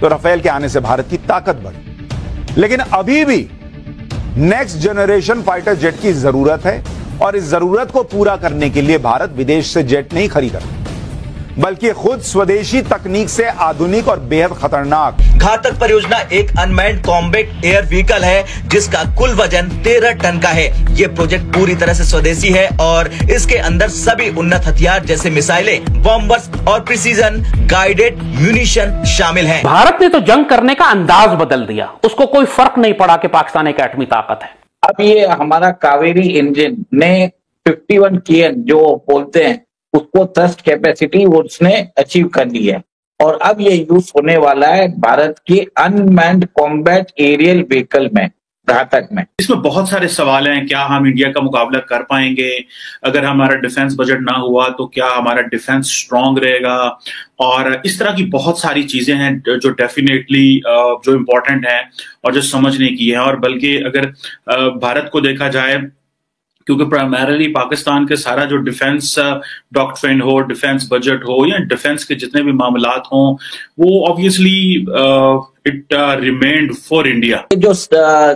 तो राफेल के आने से भारत की ताकत बढ़ी। लेकिन अभी भी नेक्स्ट जनरेशन फाइटर जेट की जरूरत है और इस जरूरत को पूरा करने के लिए भारत विदेश से जेट नहीं खरीदा, बल्कि खुद स्वदेशी तकनीक से आधुनिक और बेहद खतरनाक घातक परियोजना एक अनमैन्ड कॉम्बैट एयर व्हीकल है जिसका कुल वजन 13 टन का है। ये प्रोजेक्ट पूरी तरह से स्वदेशी है और इसके अंदर सभी उन्नत हथियार जैसे मिसाइलें, बॉम्बर्स और प्रिसीजन गाइडेड म्यूनिशन शामिल हैं। भारत ने तो जंग करने का अंदाज बदल दिया, उसको कोई फर्क नहीं पड़ा कि पाकिस्तान एक एटमी ताकत है। अब ये हमारा कावेरी इंजन ने 51 kN जो बोलते हैं उसको थ्रस्ट कैपेसिटी उसने अचीव कर ली है और अब ये यूज होने वाला है भारत के अनमैन्ड कॉम्बैट एरियल व्हीकल में, घातक में। इसमें बहुत सारे सवाल हैं। क्या हम इंडिया का मुकाबला कर पाएंगे? अगर हमारा डिफेंस बजट ना हुआ तो क्या हमारा डिफेंस स्ट्रांग रहेगा? और इस तरह की बहुत सारी चीजें हैं जो डेफिनेटली जो इम्पोर्टेंट हैं और जो समझने की है। और बल्कि अगर भारत को देखा जाए, क्योंकि प्राइमरीली पाकिस्तान के सारा जो डिफेंस डॉक्ट्रिन हो, डिफेंस बजट हो या डिफेंस के जितने भी मामलात हों, वो obviously it remained for India. जो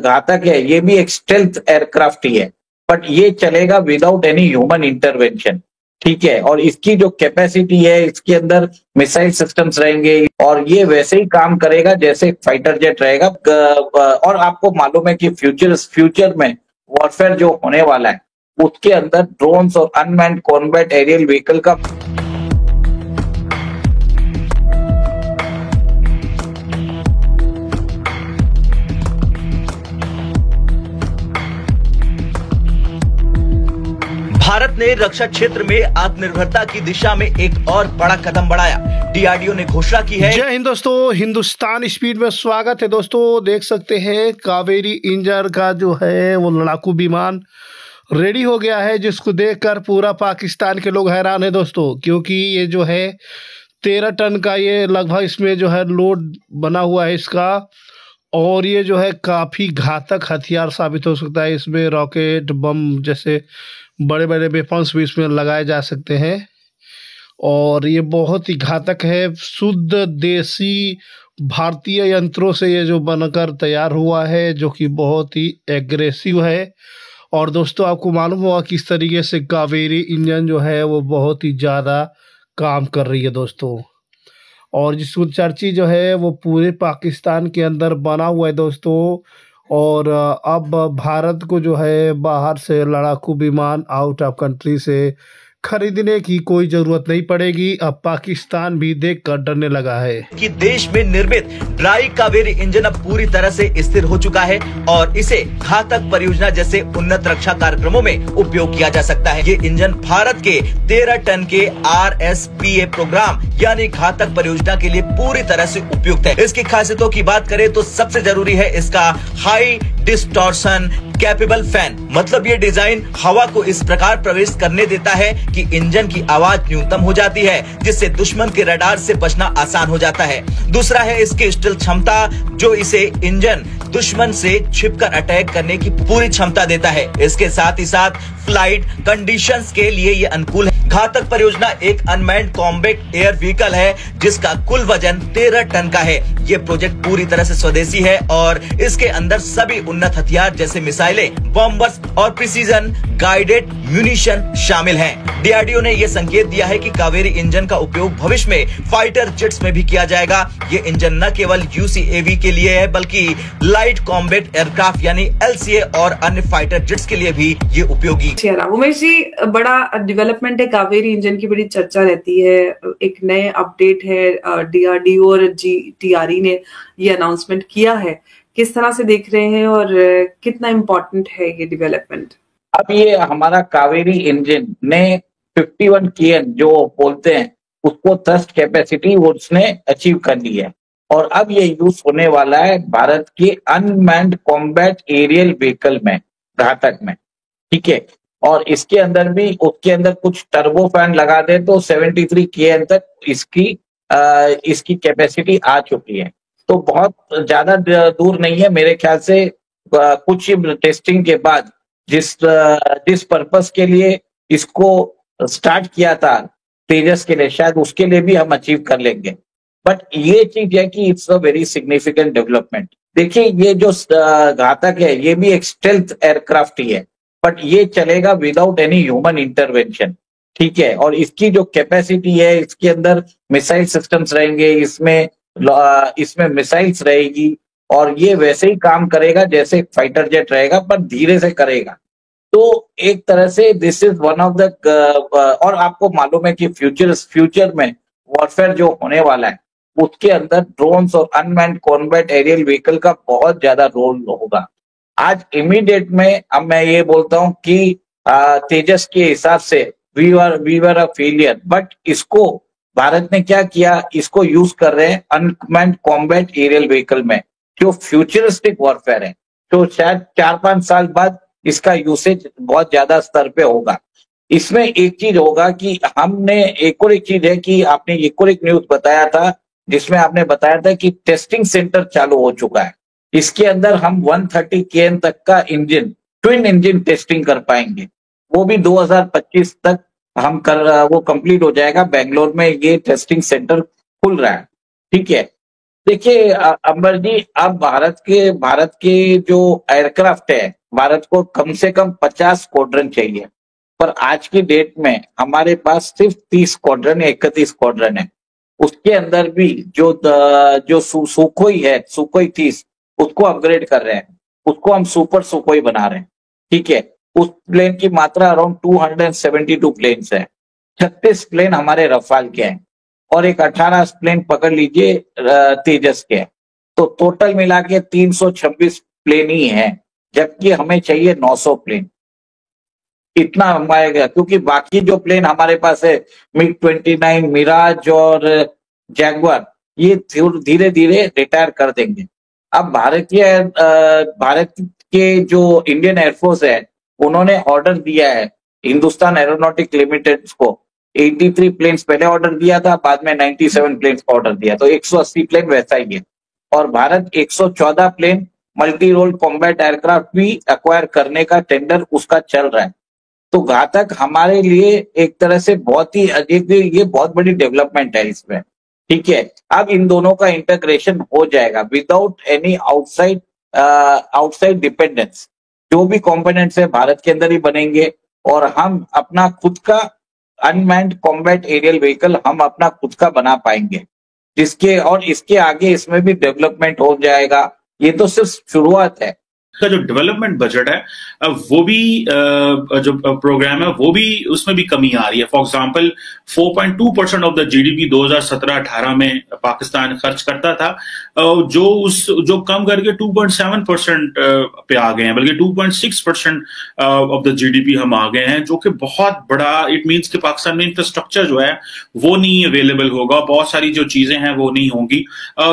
घातक है ये भी एक स्टेल्थ एयरक्राफ्ट ही है, बट ये चलेगा विदाउट एनी ह्यूमन इंटरवेंशन, ठीक है। और इसकी जो कैपेसिटी है, इसके अंदर मिसाइल सिस्टम्स रहेंगे और ये वैसे ही काम करेगा जैसे फाइटर जेट रहेगा। और आपको मालूम है कि फ्यूचर में वॉरफेयर जो होने वाला है उसके अंदर ड्रोन्स और अनमैन्ड कॉम्बैट एरियल व्हीकल का भारत ने रक्षा क्षेत्र में आत्मनिर्भरता की दिशा में एक और बड़ा कदम बढ़ाया। डीआरडीओ ने घोषणा की है। जय हिंद दोस्तों, हिंदुस्तान स्पीड में स्वागत है। दोस्तों देख सकते हैं कावेरी इंजन का जो है वो लड़ाकू विमान रेडी हो गया है, जिसको देखकर पूरा पाकिस्तान के लोग हैरान है दोस्तों, क्योंकि ये जो है 13 टन का ये लगभग इसमें जो है लोड बना हुआ है इसका, और ये जो है काफ़ी घातक हथियार साबित हो सकता है। इसमें रॉकेट बम जैसे बड़े बड़े वेपन्स भी इसमें लगाए जा सकते हैं और ये बहुत ही घातक है। शुद्ध देसी भारतीय यंत्रों से ये जो बनकर तैयार हुआ है, जो कि बहुत ही एग्रेसिव है। और दोस्तों आपको मालूम होगा किस तरीके से कावेरी इंजन जो है वो बहुत ही ज़्यादा काम कर रही है दोस्तों, और जिसको चर्ची जो है वो पूरे पाकिस्तान के अंदर बना हुआ है दोस्तों। और अब भारत को जो है बाहर से लड़ाकू विमान आउट ऑफ कंट्री से खरीदने की कोई जरूरत नहीं पड़ेगी। अब पाकिस्तान भी देखकर डरने लगा है कि देश में निर्मित ड्राई कावेरी इंजन अब पूरी तरह से स्थिर हो चुका है और इसे घातक परियोजना जैसे उन्नत रक्षा कार्यक्रमों में उपयोग किया जा सकता है। ये इंजन भारत के 13 टन के RSPA प्रोग्राम यानी घातक परियोजना के लिए पूरी तरह से उपयुक्त है। इसकी खासियतों की बात करें तो सबसे जरूरी है इसका हाई डिस्टॉर्शन कैपेबल फैन। मतलब ये डिजाइन हवा को इस प्रकार प्रवेश करने देता है कि इंजन की आवाज न्यूनतम हो जाती है, जिससे दुश्मन के रडार से बचना आसान हो जाता है। दूसरा है इसकी स्टील्थ क्षमता, जो इसे इंजन दुश्मन से छिपकर अटैक करने की पूरी क्षमता देता है। इसके साथ ही साथ फ्लाइट कंडीशंस के लिए ये अनुकूल है। घातक परियोजना एक अनमैन्ड कॉम्बैट एयर व्हीकल है जिसका कुल वजन 13 टन का है। ये प्रोजेक्ट पूरी तरह से स्वदेशी है और इसके अंदर सभी उन्नत हथियार जैसे मिसाइलें, बॉम्बर्स और प्रिसीजन गाइडेड म्यूनिशन शामिल हैं। डीआरडीओ ने यह संकेत दिया है कि कावेरी इंजन का उपयोग भविष्य में फाइटर जेट्स में भी किया जाएगा। ये इंजन न केवल UCAV के लिए है बल्कि लाइट कॉम्बैट एयरक्राफ्ट यानी LCA और अन्य फाइटर जेट्स के लिए भी ये उपयोगी। उमेश जी, बड़ा डेवलपमेंट है, कावेरी इंजन की बड़ी चर्चा रहती है। एक नए अपडेट है, डीआरडीओ और GTRE ने ये अनाउंसमेंट किया है। किस तरह से देख रहे हैं और कितना इम्पोर्टेंट है ये डेवलपमेंट? अब ये हमारा कावेरी इंजन ने 51 kN जो बोलते हैं उसको थ्रस्ट कैपेसिटी उसने अचीव कर ली है और अब ये यूज होने वाला है भारत के अनमैन्ड कॉम्बैट एरियल व्हीकल में, घातक में, ठीक है। और इसके अंदर भी उसके अंदर कुछ टर्बो फैन लगा दे तो 73 kN तक इसकी कैपेसिटी आ चुकी है। तो बहुत ज्यादा दूर नहीं है मेरे ख्याल से। कुछ टेस्टिंग के बाद जिस पर्पस के लिए इसको स्टार्ट किया था तेजस के लिए, शायद उसके लिए भी हम अचीव कर लेंगे। बट ये चीज है कि it's a very significant development. देखिए ये जो घातक है ये भी एक स्टेल्थ एयरक्राफ्ट ही है, बट ये चलेगा विदाउट एनी ह्यूमन इंटरवेंशन, ठीक है। और इसकी जो कैपेसिटी है, इसके अंदर मिसाइल सिस्टम्स रहेंगे, इसमें मिसाइल्स रहेगी, और ये वैसे ही काम करेगा जैसे फाइटर जेट रहेगा, पर धीरे से करेगा। तो एक तरह से this is one of the और आपको मालूम है कि फ्यूचर में वॉरफेयर जो होने वाला है उसके अंदर ड्रोन्स और अनमैन्ड कॉम्बैट एरियल व्हीकल का बहुत ज्यादा रोल होगा। आज इमीडिएट में अब मैं ये बोलता हूं कि तेजस के हिसाब से we were a failure, but इसको भारत ने क्या किया, इसको यूज कर रहे हैं अनमैन्ड कॉम्बैट एरियल व्हीकल में, जो फ्यूचरिस्टिक वॉरफेयर है। तो शायद 4-5 साल बाद इसका यूसेज बहुत ज्यादा स्तर पे होगा। इसमें एक चीज होगा कि हमने एक चीज है कि आपने एक न्यूज बताया था जिसमें आपने बताया था कि टेस्टिंग सेंटर चालू हो चुका है। इसके अंदर हम 130 kN तक का इंजन, ट्विन इंजन टेस्टिंग कर पाएंगे। वो भी 2025 तक वो कंप्लीट हो जाएगा। बेंगलोर में ये टेस्टिंग सेंटर खुल रहा है, ठीक है। देखिए अंबर जी, अब भारत के जो एयरक्राफ्ट है, भारत को कम से कम 50 स्क्वाड्रन चाहिए, पर आज की डेट में हमारे पास सिर्फ 30 स्क्वाड्रन या 31 स्क्वाड्रन है। उसके अंदर भी जो सुखोई है, सुखोई 30, उसको अपग्रेड कर रहे हैं, उसको हम सुपर सुखोई बना रहे हैं, ठीक है। उस प्लेन की मात्रा अराउंड 272 प्लेन्स है। 36 प्लेन हमारे रफाल के हैं और एक 18 प्लेन पकड़ लीजिए तेजस के। तो टोटल मिला के 326 प्लेन ही है, जबकि हमें चाहिए 900 प्लेन। इतना हमारे, क्योंकि बाकी जो प्लेन हमारे पास है MiG-29, मिराज और जैगवार, ये धीरे धीरे रिटायर कर देंगे। अब भारत के जो इंडियन एयरफोर्स है उन्होंने ऑर्डर दिया है हिंदुस्तान एरोनॉटिक लिमिटेड को। 83 प्लेन्स पहले ऑर्डर दिया था, बाद में 97 प्लेन्स ऑर्डर दिया, तो 180 प्लेन वैसा ही है। और Bharat 114 plane multi role combat aircraft भी एक्वायर करने का टेंडर उसका चल रहा है। तो घातक हमारे लिए एक तरह से ये बहुत बड़ी डेवलपमेंट है इसमें, ठीक है। अब इन दोनों का इंटीग्रेशन हो जाएगा विदाउट एनी आउटसाइड डिपेंडेंस। जो भी कंपोनेंट्स है भारत के अंदर ही बनेंगे, और हम अपना खुद का अनमैन्ड कॉम्बैट एरियल व्हीकल हम अपना खुद का बना पाएंगे, और इसके आगे इसमें भी डेवलपमेंट हो जाएगा। ये तो सिर्फ शुरुआत है। का जो डेवलपमेंट बजट है वो भी जो प्रोग्राम है वो भी, उसमें भी कमी आ रही है। For example 4.2% of the GDP 2017-18 में पाकिस्तान खर्च करता था, जो कम करके 2.7% पे आ गए हैं, बल्कि 2.6% ऑफ द जीडीपी हम आ गए हैं, जो कि बहुत बड़ा, इट मीन्स कि पाकिस्तान में इंफ्रास्ट्रक्चर जो है वो नहीं अवेलेबल होगा, बहुत सारी जो चीजें हैं वो नहीं होंगी।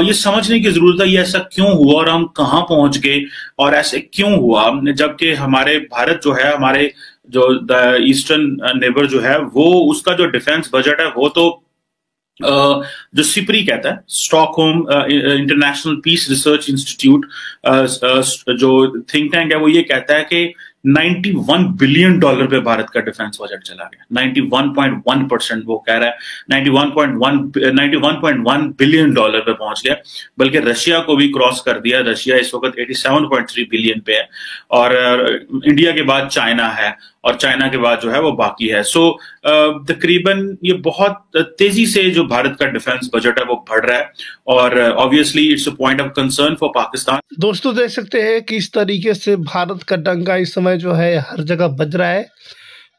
ये समझने की जरूरत है ये ऐसा क्यों हुआ और हम कहाँ पहुंच गए और ऐसे क्यों हुआ, जबकि हमारे भारत जो है, हमारे जो द ईस्टर्न नेबर जो है, वो उसका जो डिफेंस बजट है वो तो जो सिपरी कहता है, Stockholm International Peace Research Institute जो थिंक टैंक है, वो ये कहता है कि $91 बिलियन पे भारत का डिफेंस बजट चला गया। 91.1% वो कह रहा है, 91.1 बिलियन पे पहुंच गया, बल्कि रशिया को भी क्रॉस कर दिया। रशिया इस वक्त 87.3 बिलियन पे है, और इंडिया के बाद चाइना है, और चाइना के बाद जो है वो बाकी है। सो तकरीबन ये बहुत तेजी से जो भारत का डिफेंस बजट है वो बढ़ रहा है, और obviously it's a point of concern for Pakistan. दोस्तों देख सकते हैं कि इस तरीके से भारत का डंका इस समय जो है हर जगह बज रहा है।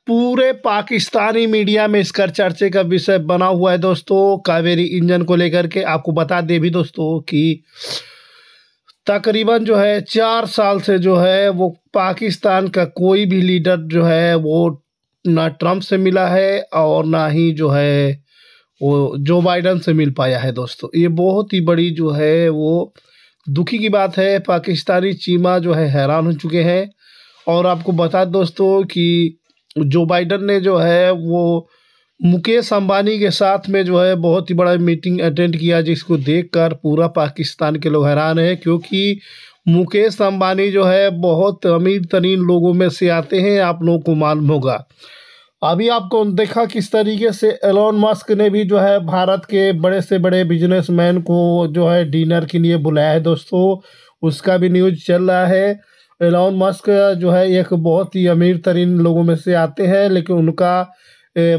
पूरे पाकिस्तानी मीडिया में इसका चर्चे का विषय बना हुआ है दोस्तों, कावेरी इंजन को लेकर के। आपको बता दे भी दोस्तों कि तकरीबन जो है 4 साल से जो है वो पाकिस्तान का कोई भी लीडर जो है वो ना ट्रंप से मिला है और ना ही जो है वो जो बाइडन से मिल पाया है दोस्तों। ये बहुत ही बड़ी जो है वो दुखी की बात है। पाकिस्तानी चीमा जो है हैरान हो चुके हैं। और आपको बता दोस्तों कि जो बाइडन ने जो है वो मुकेश अंबानी के साथ में जो है बहुत ही बड़ा मीटिंग अटेंड किया, जिसको देखकर पूरा पाकिस्तान के लोग हैरान हैं, क्योंकि मुकेश अंबानी जो है बहुत अमीर तरीन लोगों में से आते हैं, आप लोगों को मालूम होगा। अभी आपको देखा किस तरीके से एलोन मस्क ने भी जो है भारत के बड़े से बड़े बिजनेसमैन को जो है डिनर के लिए बुलाया है दोस्तों, उसका भी न्यूज़ चल रहा है। एलोन मस्क जो है एक बहुत ही अमीर तरीन लोगों में से आते हैं, लेकिन उनका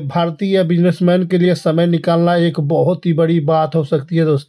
भारतीय बिजनेसमैन के लिए समय निकालना एक बहुत ही बड़ी बात हो सकती है दोस्तों।